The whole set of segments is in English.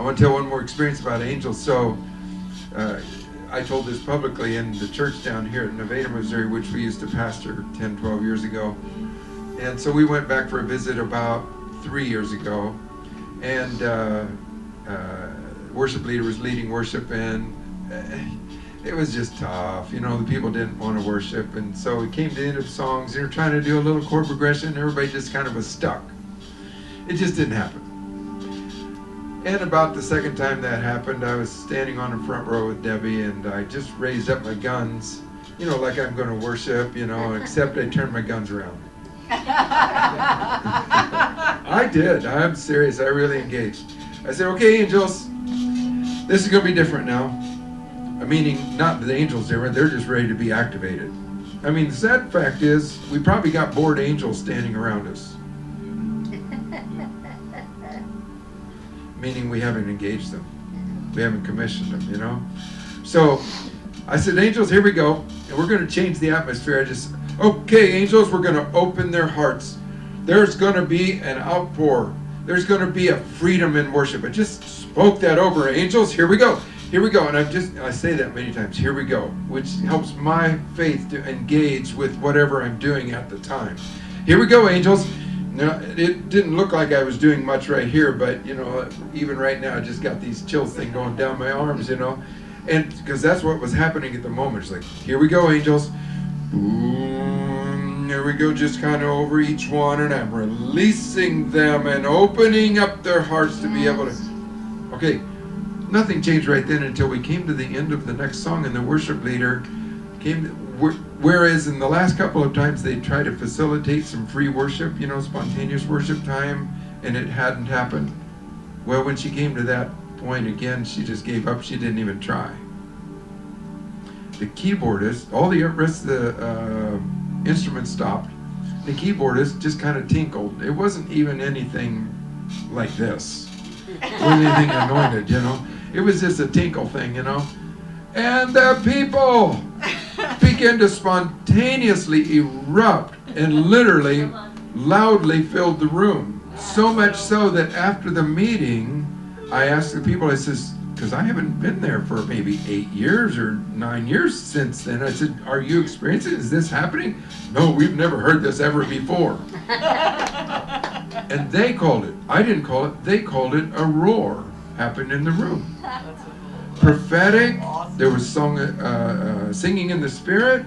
I want to tell one more experience about angels. So I told this publicly in the church down here in Nevada, Missouri, which we used to pastor 10, 12 years ago. And so we went back for a visit about 3 years ago. And worship leader was leading worship, and it was just tough. You know, the people didn't want to worship. And so we came to the end of songs. They were trying to do a little chord progression, and everybody just kind of was stuck. It just didn't happen. And about the second time that happened, I was standing on the front row with Debbie, and I just raised up my guns, you know, like I'm going to worship, you know, except I turned my guns around. I did. I'm serious. I really engaged. I said, okay, angels, this is going to be different now. Meaning, not the angels different, they're just ready to be activated. I mean, the sad fact is, we probably got bored angels standing around us. Meaning we haven't engaged them. We haven't commissioned them, you know? So I said, angels, here we go. And we're going to change the atmosphere. Okay, angels, we're going to open their hearts. There's going to be an outpour. There's going to be a freedom in worship. I just spoke that over. Angels, here we go. Here we go. And I say that many times, here we go, which helps my faith to engage with whatever I'm doing at the time. Here we go, angels. Now, it didn't look like I was doing much right here, but, you know, even right now, I just got these chills thing going down my arms, you know, and because that's what was happening at the moment. It's like, here we go, angels. Boom. Here we go, just kind of over each one, and I'm releasing them and opening up their hearts to be able to. Okay, nothing changed right then until we came to the end of the next song, and the worship leader came. Whereas in the last couple of times they tried to facilitate some free worship, you know, spontaneous worship time, and it hadn't happened. Well, when she came to that point again, she just gave up. She didn't even try. The keyboardist, all the rest of the instruments stopped. The keyboardist just kind of tinkled. It wasn't even anything like this. It wasn't anything anointed, you know. It was just a tinkle thing, you know. And the people began to spontaneously erupt and literally loudly filled the room. So much so that after the meeting, I asked the people, I says, because I haven't been there for maybe 8 years or 9 years since then. I said, are you experiencing it? Is this happening? No, we've never heard this ever before. And they called it, I didn't call it, they called it a roar happened in the room. Prophetic, there was singing in the spirit.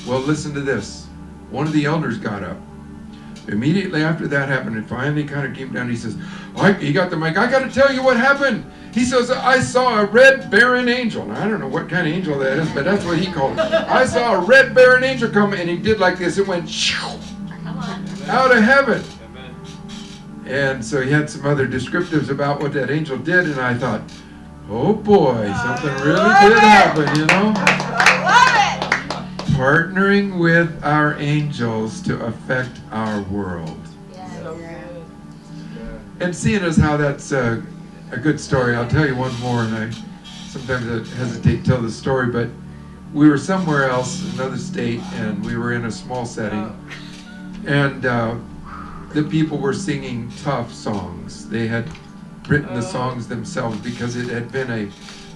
Well, listen to this. One of the elders got up. Immediately after that happened, it finally kind of came down. He says, he got the mic. I got to tell you what happened. He says, I saw a red barren angel. Now, I don't know what kind of angel that is, but that's what he called it. I saw a red barren angel come, and he did like this. It went out of heaven. And so he had some other descriptives about what that angel did, and I thought, oh boy, something really did happen, you know? Partnering with our angels to affect our world. And seeing as how that's a good story, I'll tell you one more, and I sometimes hesitate to tell the story, but we were somewhere else, another state, and we were in a small setting, and the people were singing tough songs. They had written the songs themselves because it had been a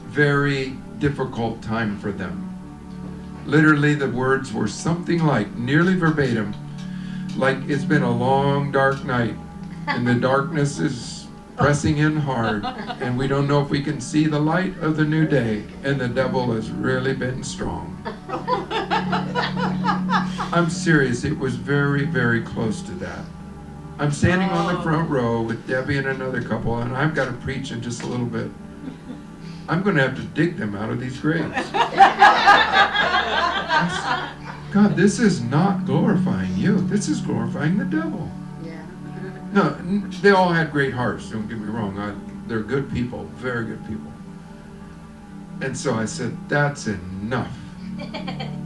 very difficult time for them. Literally, the words were something like, nearly verbatim, like it's been a long, dark night, and the darkness is pressing in hard, and we don't know if we can see the light of the new day, and the devil has really been strong. I'm serious, it was very, very close to that. I'm standing on the front row with Debbie and another couple, and I've got to preach in just a little bit. I'm going to have to dig them out of these graves. God, this is not glorifying you. This is glorifying the devil. Yeah. No, they all had great hearts, don't get me wrong. They're good people, very good people. And so I said, that's enough.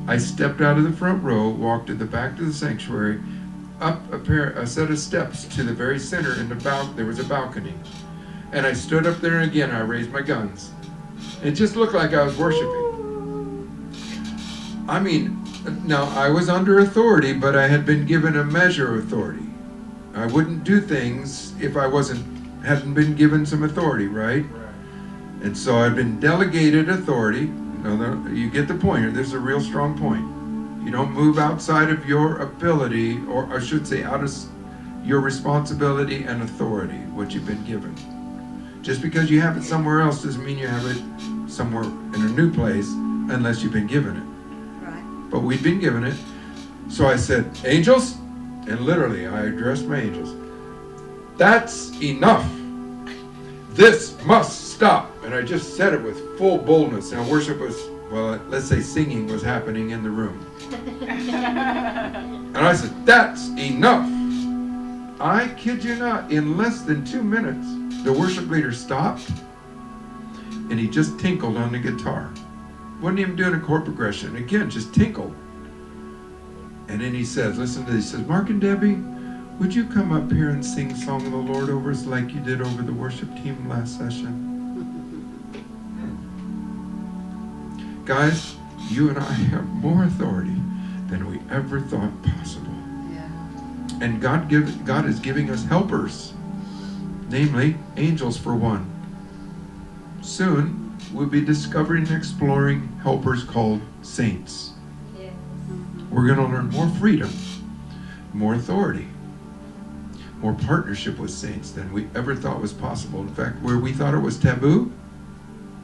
I stepped out of the front row, walked to the back of the sanctuary, up a set of steps to the very center in the there was a balcony. And I stood up there, and again I raised my guns. It just looked like I was worshiping. I mean, now I was under authority, but I had been given a measure of authority. I wouldn't do things if I wasn't hadn't been given some authority, right? And so I've been delegated authority. You get the point here. This is a real strong point. You don't move outside of your ability, or I should say out of your responsibility and authority, what you've been given. Just because you have it somewhere else doesn't mean you have it somewhere in a new place unless you've been given it. Right. But we've been given it. So I said, angels, and literally I addressed my angels. That's enough. This must stop. And I just said it with full boldness. Now worship was, well, let's say singing was happening in the room. And I said, that's enough. I kid you not, in less than 2 minutes, the worship leader stopped and he just tinkled on the guitar. Wasn't even doing a chord progression. Again, just tinkled. And then he says, listen to this. He says, Mark and Debbie, would you come up here and sing Song of the Lord over us like you did over the worship team last session? Guys, you and I have more authority than we ever thought possible. Yeah. And God is giving us helpers, namely angels for one. Soon we'll be discovering and exploring helpers called saints. Yes. We're going to learn more freedom, more authority, more partnership with saints than we ever thought was possible. In fact, where we thought it was taboo,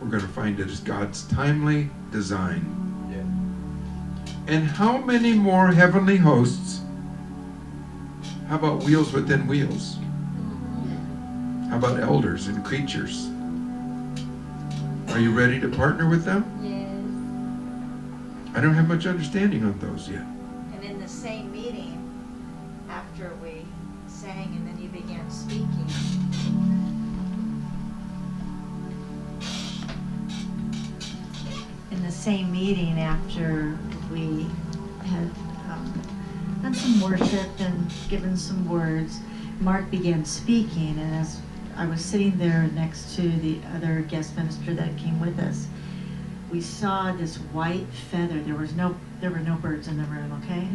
we're going to find it as God's timely design. Yeah. And how many more heavenly hosts? How about wheels within wheels? How about elders and creatures? Are you ready to partner with them? Yes. I don't have much understanding on those yet. And in the same meeting, after we sang and then you began speaking, in the same meeting after we had done some worship and given some words, Mark began speaking, and as I was sitting there next to the other guest minister that came with us, we saw this white feather. There were no birds in the room, okay?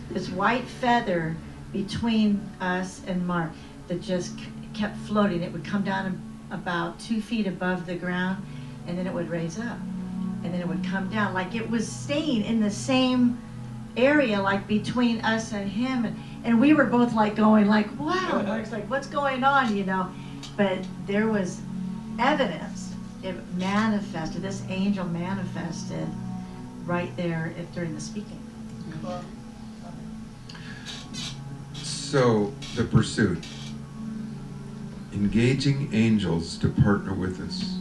This white feather between us and Mark that just kept floating. It would come down about 2 feet above the ground, and then it would raise up, and then it would come down, like it was staying in the same area, like between us and him, and we were both like going like, wow. Mark's like, what's going on, you know? But there was evidence. It manifested. This angel manifested right there during the speaking. So the pursuit, engaging angels to partner with us.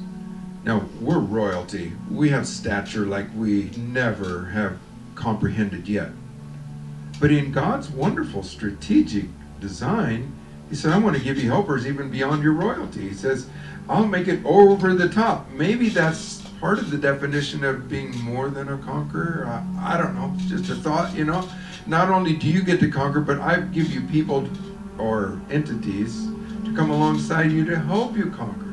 Now, we're royalty. We have stature like we never have comprehended yet. But in God's wonderful strategic design, he said, I want to give you helpers even beyond your royalty. He says, I'll make it over the top. Maybe that's part of the definition of being more than a conqueror. I don't know. It's just a thought, you know. Not only do you get to conquer, but I give you people or entities to come alongside you to help you conquer.